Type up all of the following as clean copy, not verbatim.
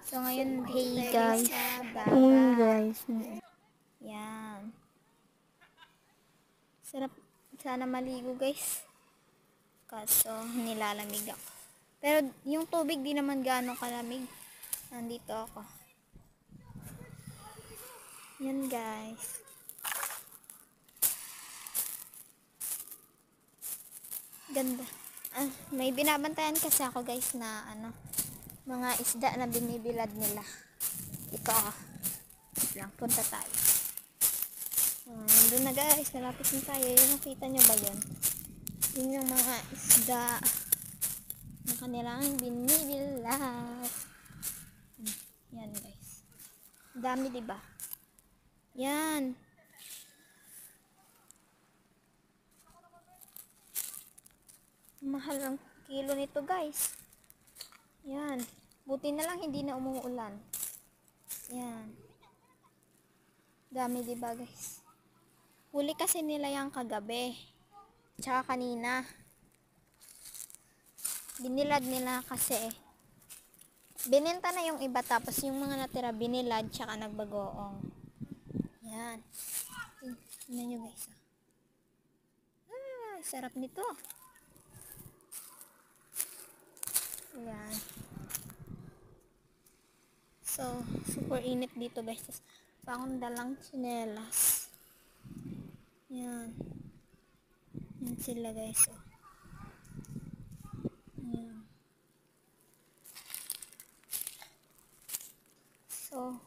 So, ngayon, Hey dito tayo guys. sa Ayun dagat. guys. Yan. Sarap sana maligo, guys. Kaso, nilalamig ako. Pero, yung tubig di naman gaano kalamig. Nandito ako. Yan, guys. Ganda. May binabantayan kasi ako, guys, na mga isda na binibilad nila. Ito ako. Wait lang, punta tayo. Nandun na, guys, nalapit na tayo. Yung nakita nyo ba yun? Yun yung mga isda na kanilang binibilad. Yan, guys. Dami, diba? Yan. Mahal ang kilo nito, guys. Yan. Buti na lang hindi na umuulan. Yan. Dami, diba, guys? Huli kasi nila yung kagabi. Tsaka kanina. Binilad nila kasi. Binenta na yung iba, tapos yung mga natira binilad tsaka nagbagoong. Yan. Tingnan nyo, guys. Sarap nito. Yan. So, super init dito, guys. Tapos, akong dalang tsinelas. Yan. Yan sila, guys. Oh. Yan. So,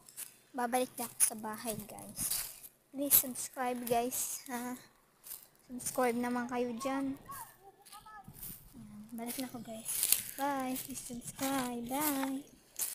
babalik na ako sa bahay, guys. Please subscribe, guys. Subscribe naman kayo dyan. Yan. Balik na ako, guys. Bye. Please subscribe. Bye.